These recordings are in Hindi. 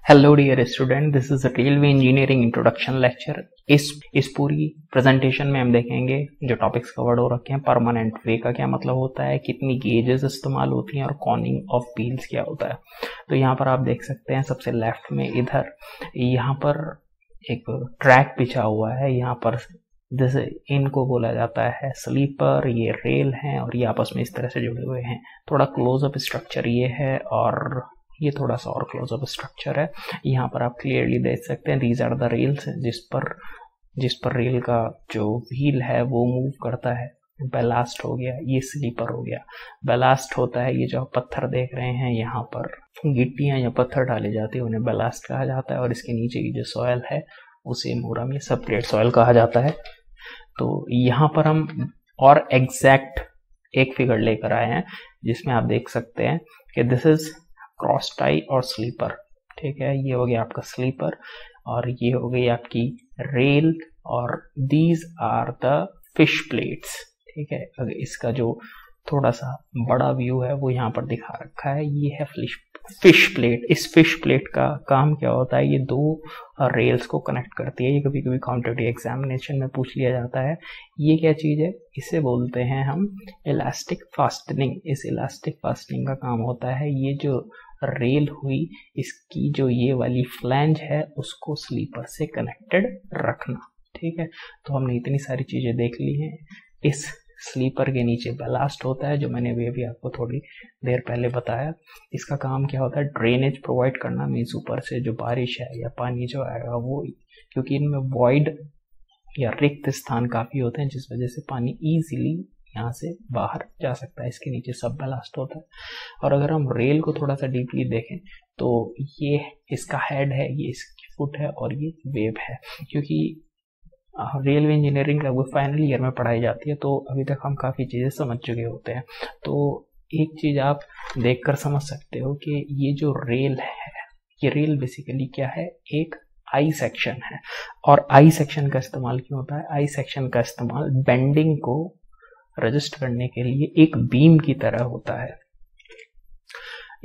Hello dear student, this is railway engineering introduction lecture. इस पूरी प्रेजेंटेशन में हम देखेंगे जो टॉपिक्स कवर्ड हो रखे हैं। परमानेंट वे का क्या मतलब होता है, कितनी गेजेस इस्तेमाल होती हैं और कॉनिंग ऑफ व्हील्स क्या होता है। तो यहाँ पर आप देख सकते हैं सबसे लेफ्ट में इधर यहाँ पर एक ट्रैक बिछा हुआ है। यहाँ पर जैसे इनको बोला जाता है स्लीपर, ये रेल हैं और ये आपस में इस तरह से जुड़े हुए हैं। थोड़ा क्लोजअप स्ट्रक्चर ये है और ये थोड़ा सा और क्लोजअप स्ट्रक्चर है। यहाँ पर आप क्लियरली देख सकते हैं दीज आर द रेल्स जिस पर रेल का जो व्हील है वो मूव करता है। बैलास्ट हो गया, ये स्लीपर हो गया। बैलास्ट होता है ये जो आप पत्थर देख रहे हैं, यहाँ पर गिट्टियां या पत्थर डाले जाते हैं, उन्हें बैलास्ट कहा जाता है। और इसके नीचे की जो सॉयल है उसे मोरम या सबग्रेड सॉयल कहा जाता है। तो यहाँ पर हम और एग्जैक्ट एक फिगर लेकर आए हैं जिसमें आप देख सकते हैं कि दिस इज क्रॉस टाई और स्लीपर। ठीक है, ये हो गया आपका स्लीपर और ये हो गई आपकी रेल और these are the fish plates. ठीक है, अगर इसका जो थोड़ा सा बड़ा व्यू है वो यहाँ पर दिखा रखा है, ये है फिश प्लेट। इस फिश प्लेट का काम क्या होता है, ये दो रेल्स को कनेक्ट करती है। ये कभी कभी कॉम्पिटिटिव एग्जामिनेशन में पूछ लिया जाता है। ये क्या चीज है, इसे बोलते हैं हम इलास्टिक फास्टनिंग। इस इलास्टिक फास्टनिंग का काम होता है ये जो रेल हुई इसकी जो ये वाली फ्लैंज है उसको स्लीपर से कनेक्टेड रखना। ठीक है, तो हमने इतनी सारी चीजें देख ली हैं। इस स्लीपर के नीचे बैलास्ट होता है जो मैंने अभी आपको थोड़ी देर पहले बताया। इसका काम क्या होता है, ड्रेनेज प्रोवाइड करना। मीन्स ऊपर से जो बारिश है या पानी जो आएगा वो, क्योंकि इनमें वॉइड या रिक्त स्थान काफी होते हैं जिस वजह से पानी इजीली यहाँ से बाहर जा सकता है। इसके नीचे सब बैलास्ट होता है। और अगर हम रेल को थोड़ा सा डीपली देखें तो ये इसका हेड है, ये इसकी फुट है और ये वेब है। क्योंकि रेलवे इंजीनियरिंग लगभग फाइनल ईयर में पढ़ाई जाती है तो अभी तक हम काफ़ी चीज़ें समझ चुके होते हैं। तो एक चीज़ आप देखकर समझ सकते हो कि ये जो रेल है, ये रेल बेसिकली क्या है, एक आई सेक्शन है। और आई सेक्शन का इस्तेमाल क्यों होता है, आई सेक्शन का इस्तेमाल बेंडिंग को रजिस्ट करने के लिए एक बीम की तरह होता है।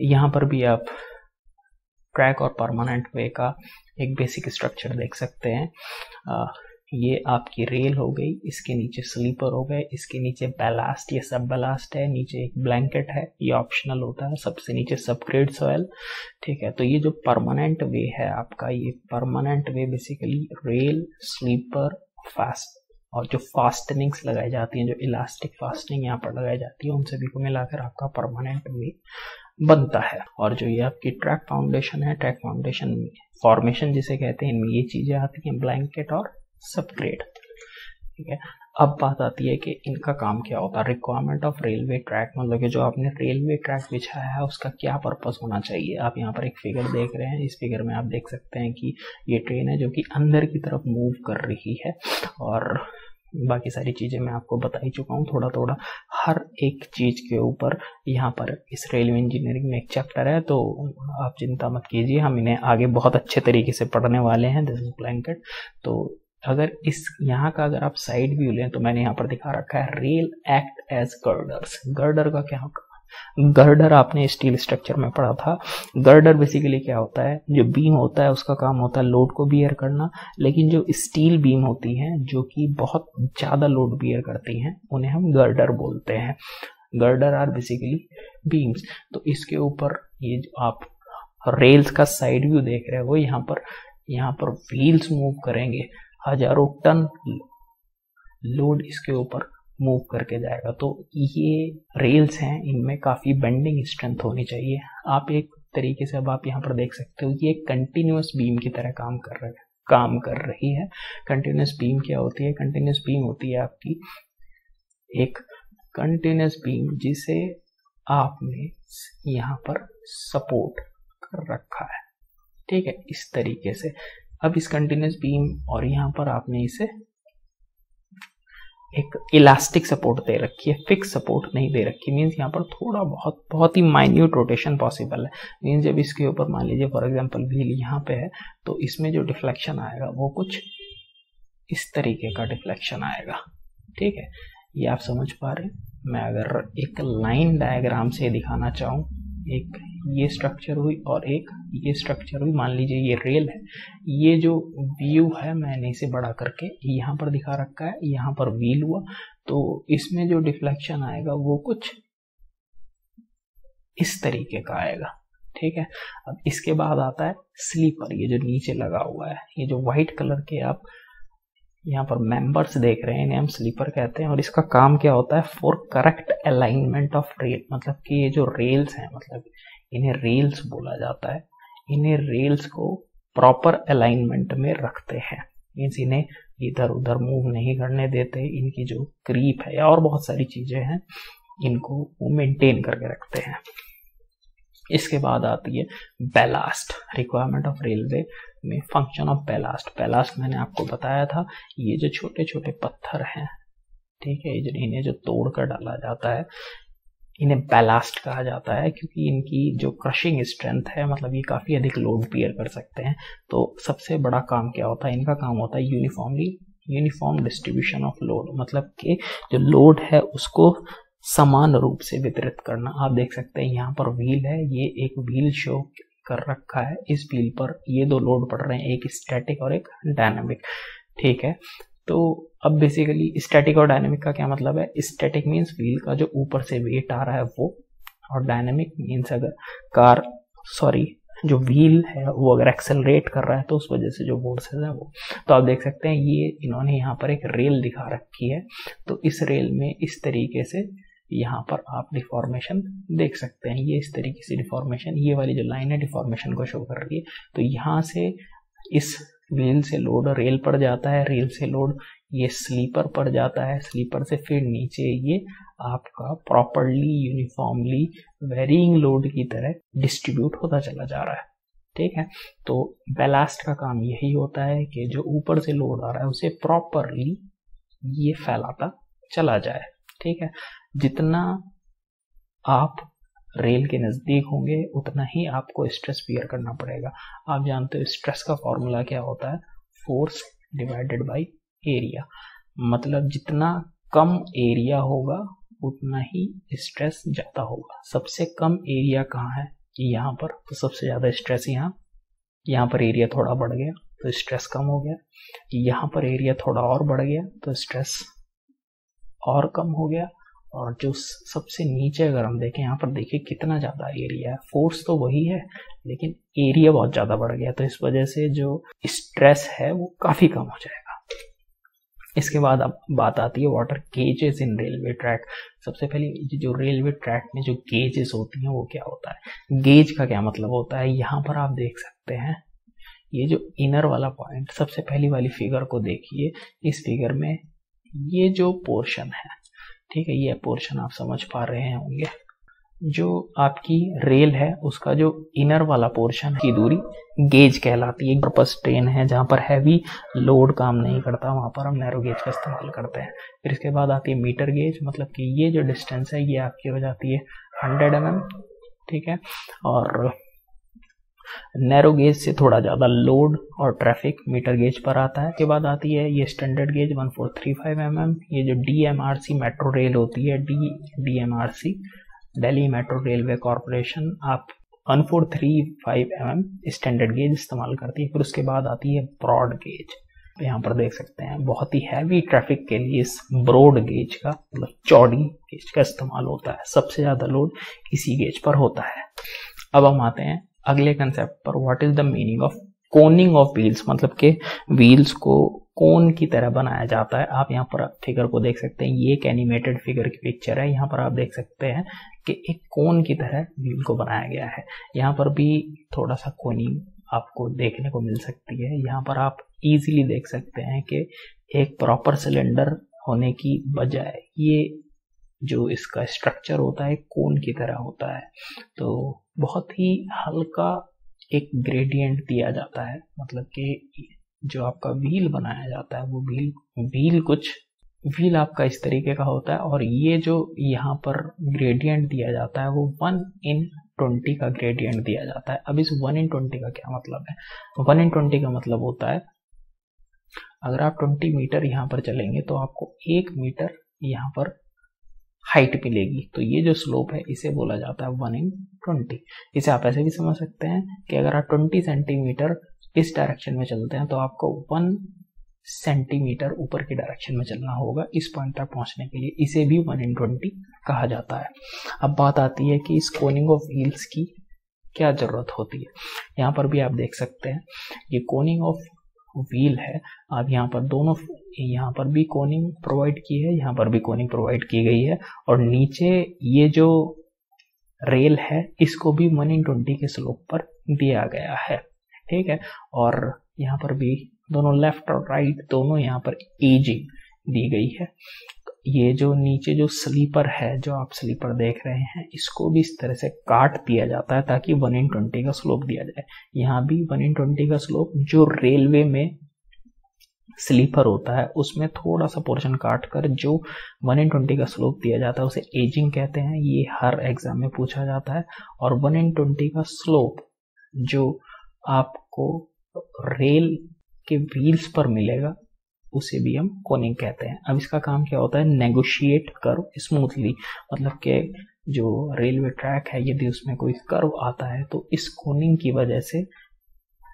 यहाँ पर भी आप ट्रैक और परमानेंट वे का एक बेसिक स्ट्रक्चर देख सकते हैं। ये आपकी रेल हो गई, इसके नीचे स्लीपर हो गए, इसके नीचे बैलास्ट, ये सब बैलास्ट है, नीचे एक ब्लैंकेट है, ये ऑप्शनल होता है, सबसे नीचे सबग्रेड सॉयल। ठीक है, तो ये जो परमानेंट वे है आपका, ये permanent way basically rail, sleeper, fast और जो फास्टनिंग्स लगाई जाती हैं, जो इलास्टिक फास्टनिंग यहाँ पर लगाई जाती है, उन सभी को मिलाकर आपका परमानेंट वे बनता है। और जो ये आपकी ट्रैक फाउंडेशन है, ट्रैक फाउंडेशन फॉर्मेशन जिसे कहते हैं, इनमें ये चीजें आती हैं, ब्लैंकेट और सबग्रेड। ठीक है, अब बात आती है कि इनका काम क्या होता है। रिक्वायरमेंट ऑफ रेलवे ट्रैक, मतलब कि जो आपने रेलवे ट्रैक बिछाया है उसका क्या पर्पस होना चाहिए। आप यहाँ पर एक फिगर देख रहे हैं, इस फिगर में आप देख सकते हैं कि ये ट्रेन है जो कि अंदर की तरफ मूव कर रही है। और बाकी सारी चीज़ें मैं आपको बता ही चुका हूँ थोड़ा थोड़ा हर एक चीज़ के ऊपर। यहाँ पर इस रेलवे इंजीनियरिंग में एक चैप्टर है तो आप चिंता मत कीजिए, हम इन्हें आगे बहुत अच्छे तरीके से पढ़ने वाले हैं। This is blanket. तो अगर इस यहाँ का अगर आप साइड व्यू लें तो मैंने यहाँ पर दिखा रखा है rail act as girders. Girder का क्या होगा, गर्डर आपने स्टील स्ट्रक्चर में पढ़ा था। गर्डर बेसिकली क्या होता है, जो बीम होता है उसका काम होता है लोड को बियर करना। लेकिन जो स्टील बीम होती हैं जो कि बहुत ज्यादा लोड बियर करती हैं उन्हें हम गर्डर बोलते हैं। Girder are basically beams. तो इसके ऊपर ये जो आप रेल्स का साइड व्यू देख रहे हो, यहाँ पर व्हील्स मूव करेंगे, हजारों टन लोड इसके ऊपर मूव करके जाएगा। तो ये रेल्स हैं, इनमें काफी बेंडिंग स्ट्रेंथ होनी चाहिए। आप एक तरीके से अब आप यहाँ पर देख सकते हो कि एक कंटिन्यूअस बीम की तरह काम कर रही है। कंटिन्यूअस बीम क्या होती है, कंटिन्यूअस बीम होती है आपकी एक कंटिन्यूअस बीम जिसे आपने यहाँ पर सपोर्ट कर रखा है। ठीक है, इस तरीके से। अब इस कंटिन्यूअस बीम और यहाँ पर आपने इसे एक इलास्टिक सपोर्ट दे रखी है, फिक्स सपोर्ट नहीं दे रखी। मीन्स यहाँ पर थोड़ा बहुत ही माइन्यूट रोटेशन पॉसिबल है। मीन्स जब इसके ऊपर मान लीजिए फॉर एग्जांपल व्हील यहाँ पे है तो इसमें जो डिफ्लेक्शन आएगा वो कुछ इस तरीके का डिफ्लेक्शन आएगा। ठीक है, ये आप समझ पा रहे हैं। मैं अगर एक लाइन डायग्राम से दिखाना चाहूँ, एक ये स्ट्रक्चर हुई और एक ये स्ट्रक्चर हुई। मान लीजिए ये रेल है, ये जो व्यू है मैंने इसे बड़ा करके यहाँ पर दिखा रखा है, यहाँ पर व्हील हुआ, तो इसमें जो डिफ्लेक्शन आएगा वो कुछ इस तरीके का आएगा। ठीक है, अब इसके बाद आता है स्लीपर, ये जो नीचे लगा हुआ है, ये जो व्हाइट कलर के आप यहाँ पर मेंबर्स देख रहे हैं, इन्हें हम स्लीपर कहते हैं। और इसका काम क्या होता है, for correct alignment of rail, मतलब कि ये जो रेल्स हैं, मतलब इन्हें रेल्स बोला जाता है, इन्हें रेल्स को प्रॉपर अलाइनमेंट में रखते हैं, मीन्स इन्हें इधर उधर मूव नहीं करने देते, इनकी जो क्रीप है और बहुत सारी चीजें हैं इनको वो मेंटेन करके रखते हैं। इसके बाद आती है बैलास्ट, रिक्वायरमेंट ऑफ रेलवे में फंक्शन ऑफ बैलास्ट। बैलास्ट मैंने आपको बताया था, ये जो छोटे छोटे पत्थर हैं, ठीक है, इन्हें जो तोड़ कर डाला जाता है इन्हें बैलास्ट कहा जाता है, क्योंकि इनकी जो क्रशिंग स्ट्रेंथ है, मतलब ये काफी अधिक लोड बियर कर सकते हैं। तो सबसे बड़ा काम क्या होता है, इनका काम होता है यूनिफॉर्म डिस्ट्रीब्यूशन ऑफ लोड, मतलब कि जो लोड है उसको समान रूप से वितरित करना। आप देख सकते हैं यहाँ पर व्हील है, ये एक व्हील शो कर रखा है, इस व्हील पर ये दो लोड पड़ रहे हैं, एक स्टैटिक और एक डायनामिक। ठीक है, तो अब बेसिकली स्टैटिक और डायनामिक का क्या मतलब है, स्टैटिक मीन्स व्हील का जो ऊपर से वेट आ रहा है वो, और डायनामिक मीन्स अगर जो व्हील है वो अगर एक्सेलरेट कर रहा है तो उस वजह से जो फोर्सेस है वो। तो आप देख सकते हैं ये इन्होंने यहाँ पर एक रेल दिखा रखी है, तो इस रेल में इस तरीके से यहाँ पर आप डिफॉर्मेशन देख सकते हैं, ये इस तरीके से डिफॉर्मेशन, ये वाली जो लाइन है डिफॉर्मेशन को शो कर रही है। तो यहाँ से इस व्हील से लोड रेल पर जाता है, रेल से लोड ये स्लीपर पर जाता है, स्लीपर से फिर नीचे ये आपका प्रॉपरली यूनिफॉर्मली वेरिंग लोड की तरह डिस्ट्रीब्यूट होता चला जा रहा है। ठीक है, तो बैलास्ट का काम यही होता है कि जो ऊपर से लोड आ रहा है उसे प्रॉपरली ये फैलाता चला जाए। ठीक है, जितना आप रेल के नजदीक होंगे उतना ही आपको स्ट्रेस बियर करना पड़ेगा। आप जानते हो स्ट्रेस का फॉर्मूला क्या होता है, फोर्स डिवाइडेड बाय एरिया, मतलब जितना कम एरिया होगा उतना ही स्ट्रेस ज्यादा होगा। सबसे कम एरिया कहाँ है, यहाँ पर, तो सबसे ज्यादा स्ट्रेस यहाँ पर एरिया थोड़ा बढ़ गया तो स्ट्रेस कम हो गया, यहाँ पर एरिया थोड़ा और बढ़ गया तो स्ट्रेस और कम हो गया, और जो सबसे नीचे अगर हम देखें, यहाँ पर देखिए कितना ज्यादा एरिया है, फोर्स तो वही है लेकिन एरिया बहुत ज्यादा बढ़ गया, तो इस वजह से जो स्ट्रेस है वो काफी कम हो जाएगा। इसके बाद अब बात आती है वाटर गेजेस इन रेलवे ट्रैक। सबसे पहले जो रेलवे ट्रैक में जो गेजेस होती हैं वो क्या होता है, गेज का क्या मतलब होता है, यहाँ पर आप देख सकते हैं ये जो इनर वाला पॉइंट, सबसे पहली वाली फिगर को देखिए, इस फिगर में ये जो पोर्शन है, ठीक है, ये पोर्शन आप समझ पा रहे होंगे, जो आपकी रेल है उसका जो इनर वाला पोर्शन की दूरी गेज कहलाती है। पर्पस ट्रेन है जहां पर हैवी लोड काम नहीं करता, वहां पर हम नैरो गेज का इस्तेमाल करते हैं। फिर इसके बाद आती है मीटर गेज, मतलब कि ये जो डिस्टेंस है ये आपकी हो जाती है 100 mm, ठीक है, और नैरो गेज से थोड़ा ज्यादा लोड और ट्रैफिक मीटर गेज पर आता है। के बाद आती है ये स्टैंडर्ड गेज 1435 mm, ये जो DMRC मेट्रो रेल होती है, DMRC Delhi metro railway corporation, आप 1435 mm स्टैंडर्ड गेज इस्तेमाल करती है। फिर उसके बाद आती है ब्रॉड गेज, यहाँ पर देख सकते हैं बहुत ही हैवी ट्रैफिक के लिए इस ब्रॉड गेज का, मतलब चौड़ी गेज का इस्तेमाल होता है, सबसे ज्यादा लोड इसी गेज पर होता है। अब हम आते हैं अगले कंसेप्ट पर, what is the meaning of Koenig of wheels, मतलब के व्हील्स को कोन की तरह बनाया जाता है। आप यहाँ पर फिगर को देख सकते हैं, ये एक एनिमेटेड फिगर की पिक्चर है, यहाँ पर आप देख सकते हैं कि एक कोन की तरह व्हील को बनाया गया है। यहाँ पर भी थोड़ा सा कोनिंग आपको देखने को मिल सकती है। यहाँ पर आप इजीली देख सकते हैं कि एक प्रॉपर सिलेंडर होने की बजाय ये जो इसका स्ट्रक्चर होता है कोन की तरह होता है, तो बहुत ही हल्का एक ग्रेडियंट दिया जाता है, मतलब कि जो आपका व्हील बनाया जाता है वो व्हील आपका इस तरीके का होता है, और ये जो यहाँ पर ग्रेडियंट दिया जाता है वो 1:20 का ग्रेडियंट दिया जाता है। अब इस 1:20 का क्या मतलब है, 1:20 का मतलब होता है अगर आप 20 मीटर यहाँ पर चलेंगे तो आपको 1 मीटर यहाँ पर हाइट मिलेगी। तो ये जो स्लोप है इसे बोला जाता है 1/20। इसे आप ऐसे भी समझ सकते हैं कि अगर आप 20 सेंटीमीटर इस डायरेक्शन में चलते हैं तो आपको 1 सेंटीमीटर ऊपर की डायरेक्शन में चलना होगा इस पॉइंट तक पहुंचने के लिए। इसे भी 1/20 कहा जाता है। अब बात आती है कि इस कोनिंग ऑफ व्हील्स की क्या जरूरत होती है। यहाँ पर भी आप देख सकते हैं ये कोनिंग ऑफ व्हील है। अब यहाँ पर दोनों, यहाँ पर भी कोनिंग प्रोवाइड की है, यहाँ पर भी कोनिंग प्रोवाइड की गई है, और नीचे ये जो रेल है इसको भी 1/20 के स्लोप पर दिया गया है। ठीक है, और यहाँ पर भी दोनों लेफ्ट और राइट दोनों यहाँ पर एजिंग दी गई है। ये जो नीचे जो स्लीपर है, जो आप स्लीपर देख रहे हैं, इसको भी इस तरह से काट दिया जाता है ताकि 1/20 का स्लोप दिया जाए। यहाँ भी 1/20 का स्लोप जो रेलवे में स्लीपर होता है उसमें थोड़ा सा पोर्शन काट कर जो 1/20 का स्लोप दिया जाता है उसे एजिंग कहते हैं। ये हर एग्जाम में पूछा जाता है। और 1/20 का स्लोप जो आपको रेल के व्हील्स पर मिलेगा उसे भी हम कोनिंग कहते हैं। अब इसका काम क्या होता है, नेगोशिएट कर्व स्मूथली, मतलब कि जो रेलवे ट्रैक है यदि उसमें कोई कर्व आता है तो इस कोनिंग की वजह से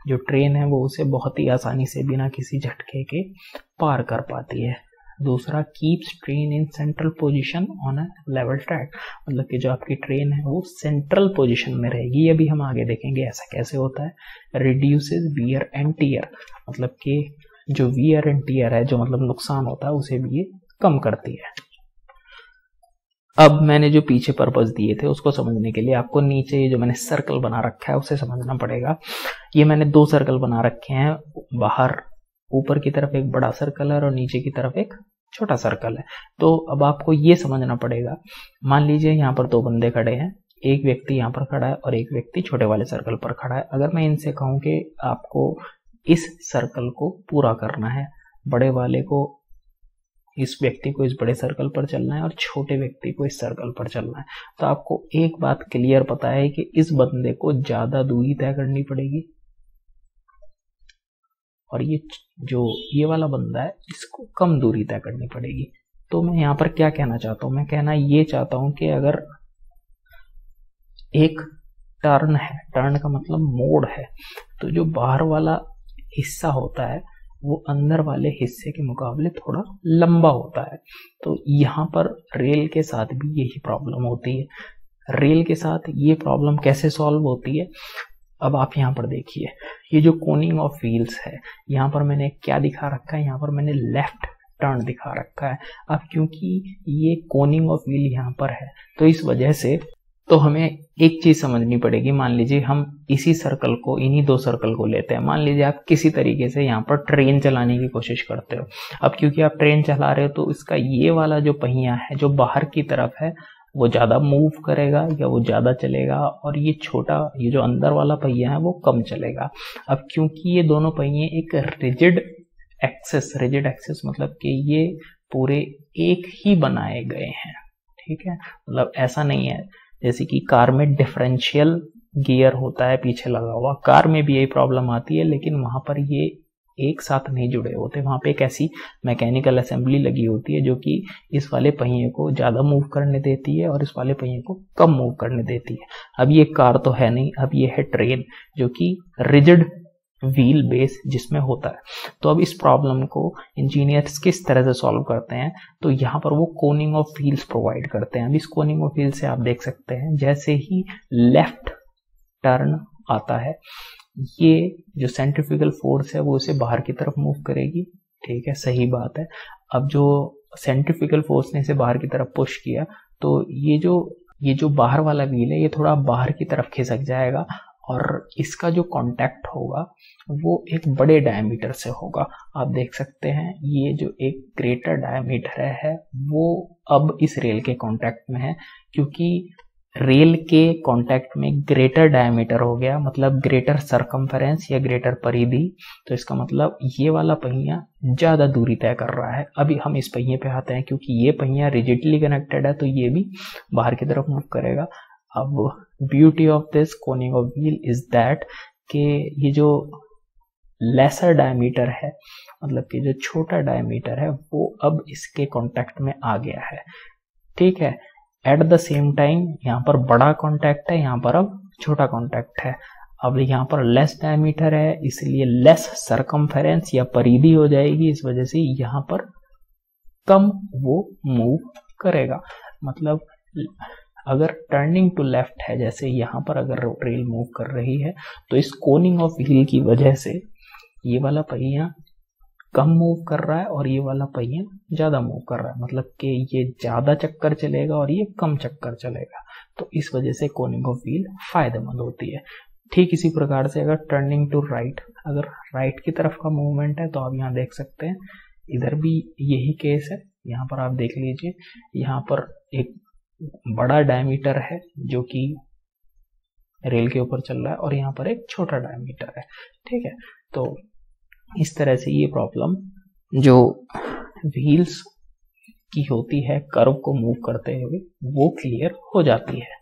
जो ट्रेन है वो उसे बहुत ही आसानी से बिना किसी झटके के पार कर पाती है। दूसरा, keeps train in central position on a level track, मतलब कि जो आपकी ट्रेन है वो सेंट्रल पोजीशन में रहेगी। ये भी हम आगे देखेंगे ऐसा कैसे होता है। रिड्यूसेस वियर एंड टियर, मतलब कि जो वियर एंड टियर है, जो मतलब नुकसान होता है, उसे भी ये कम करती है। अब मैंने जो पीछे पर्पस दिए थे उसको समझने के लिए आपको नीचे जो मैंने सर्कल बना रखा है उसे समझना पड़ेगा। ये मैंने 2 सर्कल बना रखे हैं, बाहर ऊपर की तरफ एक बड़ा सर्कल है और नीचे की तरफ एक छोटा सर्कल है। तो अब आपको ये समझना पड़ेगा, मान लीजिए यहाँ पर 2 बंदे खड़े हैं, एक व्यक्ति यहाँ पर खड़ा है और एक व्यक्ति छोटे वाले सर्कल पर खड़ा है। अगर मैं इनसे कहूँ कि आपको इस सर्कल को पूरा करना है, बड़े वाले को, इस व्यक्ति को इस बड़े सर्कल पर चलना है और छोटे व्यक्ति को इस सर्कल पर चलना है, तो आपको एक बात क्लियर पता है कि इस बंदे को ज्यादा दूरी तय करनी पड़ेगी और ये वाला बंदा है इसको कम दूरी तय करनी पड़ेगी। तो मैं यहाँ पर क्या कहना चाहता हूँ, मैं कहना ये चाहता हूँ कि अगर एक टर्न है, टर्न का मतलब मोड़ है, तो जो बाहर वाला हिस्सा होता है वो अंदर वाले हिस्से के मुकाबले थोड़ा लंबा होता है। तो यहाँ पर रेल के साथ भी यही प्रॉब्लम होती है। रेल के साथ ये प्रॉब्लम कैसे सॉल्व होती है, अब आप यहाँ पर देखिए, ये जो कोनिंग ऑफ व्हील्स है, यहाँ पर मैंने क्या दिखा रखा है, यहाँ पर मैंने लेफ्ट टर्न दिखा रखा है। अब क्योंकि ये कोनिंग ऑफ व्हील यहाँ पर है तो इस वजह से तो हमें एक चीज समझनी पड़ेगी। मान लीजिए हम इसी सर्कल को, इन्हीं 2 सर्कल को लेते हैं। मान लीजिए आप किसी तरीके से यहाँ पर ट्रेन चलाने की कोशिश करते हो। अब क्योंकि आप ट्रेन चला रहे हो तो इसका ये वाला जो पहिया है जो बाहर की तरफ है वो ज्यादा मूव करेगा या वो ज्यादा चलेगा, और ये छोटा, ये जो अंदर वाला पहिया है वो कम चलेगा। अब क्योंकि ये दोनों पहिए एक रिजिड एक्सिस मतलब कि ये पूरे एक ही बनाए गए हैं, ठीक है, मतलब ऐसा नहीं है जैसे कि कार में डिफरेंशियल गियर होता है पीछे लगा हुआ, कार में भी यही प्रॉब्लम आती है, लेकिन वहां पर ये एक साथ नहीं जुड़े होते। वहां पे एक ऐसी मैकेनिकल असेंबली लगी होती है जो कि इस वाले पहिए को ज्यादा मूव करने देती है और इस वाले पहिए को कम मूव करने देती है। अब ये कार तो है नहीं, अब ये है ट्रेन जो कि रिजिड व्हील बेस जिसमें होता है। तो अब इस प्रॉब्लम को इंजीनियर्स किस तरह से सॉल्व करते हैं, तो यहाँ पर वो कोनिंग ऑफ व्हील्स प्रोवाइड करते हैं। अब इस कोनिंग ऑफ व्हील से आप देख सकते हैं जैसे ही लेफ्ट टर्न आता है, ये जो सेंट्रीफ्यूगल फोर्स है वो इसे बाहर की तरफ मूव करेगी, ठीक है, सही बात है। अब जो सेंट्रीफ्यूगल फोर्स ने इसे बाहर की तरफ पुश किया तो ये जो बाहर वाला व्हील है ये थोड़ा बाहर की तरफ खिसक जाएगा और इसका जो कांटेक्ट होगा वो एक बड़े डायमीटर से होगा। आप देख सकते हैं ये जो एक ग्रेटर डायमीटर है वो अब इस रेल के कांटेक्ट में है, क्योंकि रेल के कांटेक्ट में ग्रेटर डायमीटर हो गया, मतलब ग्रेटर सरकमफेरेंस या ग्रेटर परिधि। तो इसका मतलब ये वाला पहिया ज्यादा दूरी तय कर रहा है। अभी हम इस पहिए पे आते हैं, क्योंकि ये पहिया रिजिडली कनेक्टेड है तो ये भी बाहर की तरफ मूव करेगा। अब beauty of this Koenig of wheel is that कि ये जो लेसर डायमीटर है, मतलब कि जो छोटा डायमीटर है, वो अब इसके कांटेक्ट में आ गया है। ठीक है। एट द सेम टाइम यहाँ पर बड़ा कॉन्टैक्ट है, यहाँ पर अब छोटा कॉन्टैक्ट है। अब यहाँ पर लेस डायमीटर है, इसलिए लेस सरकमफेरेंस या परिधि हो जाएगी, इस वजह से यहाँ पर कम वो मूव करेगा। मतलब अगर टर्निंग टू लेफ्ट है, जैसे यहाँ पर अगर रेल मूव कर रही है, तो इस कोनिंग ऑफ व्हील की वजह से ये वाला पहिया कम मूव कर रहा है और ये वाला पहिया ज्यादा मूव कर रहा है, मतलब कि ये ज्यादा चक्कर चलेगा और ये कम चक्कर चलेगा। तो इस वजह से कोनिंग ऑफ व्हील फायदेमंद होती है। ठीक इसी प्रकार से अगर टर्निंग टू राइट, अगर राइट की तरफ का मूवमेंट है, तो आप यहाँ देख सकते हैं इधर भी यही केस है। यहाँ पर आप देख लीजिए, यहाँ पर एक बड़ा डायमीटर है जो कि रेल के ऊपर चल रहा है और यहाँ पर एक छोटा डायमीटर है, ठीक है। तो इस तरह से ये प्रॉब्लम जो व्हील्स की होती है कर्व को मूव करते हुए, वो क्लियर हो जाती है।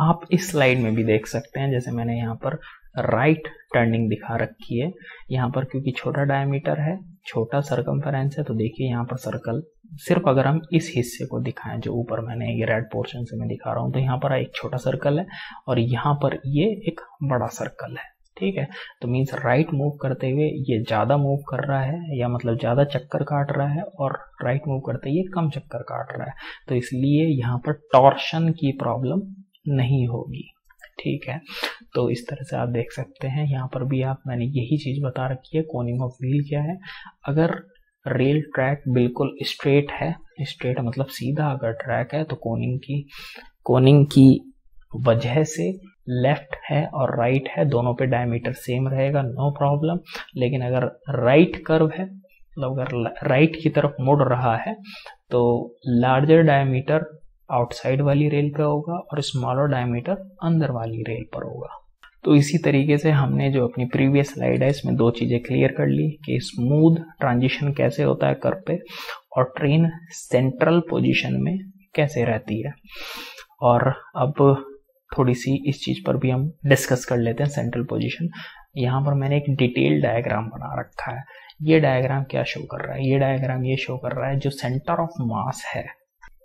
आप इस स्लाइड में भी देख सकते हैं, जैसे मैंने यहाँ पर राइट टर्निंग दिखा रखी है। यहाँ पर क्योंकि छोटा डायमीटर है, छोटा सरकमफेरेंस है, तो देखिए यहाँ पर सर्कल, सिर्फ अगर हम इस हिस्से को दिखाएं जो ऊपर मैंने ये रेड पोर्शन से मैं दिखा रहा हूँ, तो यहाँ पर एक छोटा सर्कल है और यहाँ पर ये एक बड़ा सर्कल है, ठीक है। तो मीन्स राइट मूव करते हुए ये ज्यादा मूव कर रहा है, या मतलब ज्यादा चक्कर काट रहा है, और राइट मूव करते हुए कम चक्कर काट रहा है। तो इसलिए यहाँ पर टॉर्शन की प्रॉब्लम नहीं होगी, ठीक है। तो इस तरह से आप देख सकते हैं, यहाँ पर भी आप, मैंने यही चीज बता रखी है, कोनिंग ऑफ व्हील क्या है। अगर रेल ट्रैक बिल्कुल स्ट्रेट है, स्ट्रेट मतलब सीधा अगर ट्रैक है, तो कोनिंग की वजह से लेफ्ट है और राइट है, दोनों पे डायमीटर सेम रहेगा, नो प्रॉब्लम। लेकिन अगर राइट कर्व है, मतलब अगर राइट की तरफ मुड़ रहा है, तो लार्जर डायमीटर आउटसाइड वाली रेल पे होगा और स्मॉलर डायमीटर अंदर वाली रेल पर होगा। तो इसी तरीके से हमने जो अपनी प्रीवियस स्लाइड है, इसमें दो चीजें क्लियर कर ली कि स्मूथ ट्रांजिशन कैसे होता है कर्व पे, और ट्रेन सेंट्रल पोजीशन में कैसे रहती है। और अब थोड़ी सी इस चीज पर भी हम डिस्कस कर लेते हैं, सेंट्रल पोजीशन। यहाँ पर मैंने एक डिटेल डायग्राम बना रखा है। ये डायग्राम क्या शो कर रहा है? ये डायग्राम ये शो कर रहा है जो सेंटर ऑफ मास है,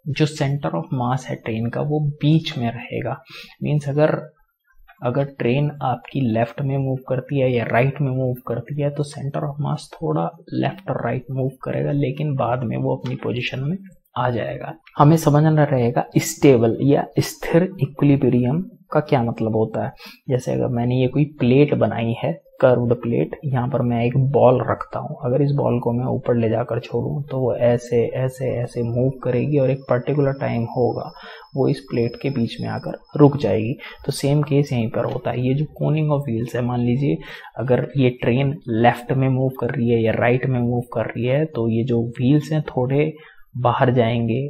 जो सेंटर ऑफ मास है ट्रेन का, वो बीच में रहेगा। मीन्स अगर ट्रेन आपकी लेफ्ट में मूव करती है या राइट में मूव करती है, तो सेंटर ऑफ मास थोड़ा लेफ्ट और राइट मूव करेगा, लेकिन बाद में वो अपनी पोजीशन में आ जाएगा। हमें समझना रहेगा स्टेबल या स्थिर इक्विलिब्रियम का क्या मतलब होता है। जैसे अगर मैंने ये कोई प्लेट बनाई है, कर्व्ड प्लेट, यहाँ पर मैं एक बॉल रखता हूँ। अगर इस बॉल को मैं ऊपर ले जाकर छोड़ूं, तो वो ऐसे ऐसे ऐसे मूव करेगी और एक पर्टिकुलर टाइम होगा वो इस प्लेट के बीच में आकर रुक जाएगी। तो सेम केस यहीं पर होता है। ये जो कोनिंग ऑफ व्हील्स है, मान लीजिए अगर ये ट्रेन लेफ्ट में मूव कर रही है या राइट में मूव कर रही है, तो ये जो व्हील्स हैं थोड़े बाहर जाएंगे,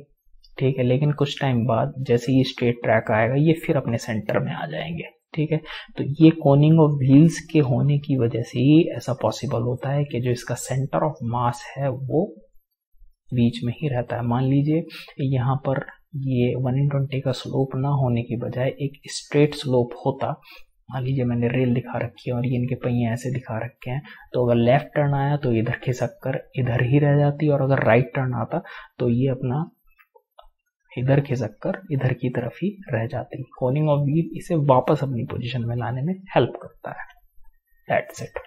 ठीक है, लेकिन कुछ टाइम बाद जैसे ये स्ट्रेट ट्रैक आएगा, ये फिर अपने सेंटर में आ जाएंगे, ठीक है। तो ये कोनिंग ऑफ व्हील्स के होने की वजह से ही ऐसा पॉसिबल होता है कि जो इसका सेंटर ऑफ मास है वो बीच में ही रहता है। मान लीजिए यहाँ पर ये 1/20 का स्लोप ना होने की बजाय एक स्ट्रेट स्लोप होता, मान लीजिए मैंने रेल दिखा रखी है और ये इनके पहिए ऐसे दिखा रखे हैं, तो अगर लेफ्ट टर्न आया तो इधर खिसक कर इधर ही रह जाती, और अगर राइट टर्न आता तो ये अपना इधर खिसक कर इधर की तरफ ही रह जाती। कोनिंग ऑफ व्हील इसे वापस अपनी पोजीशन में लाने में हेल्प करता है। That's it.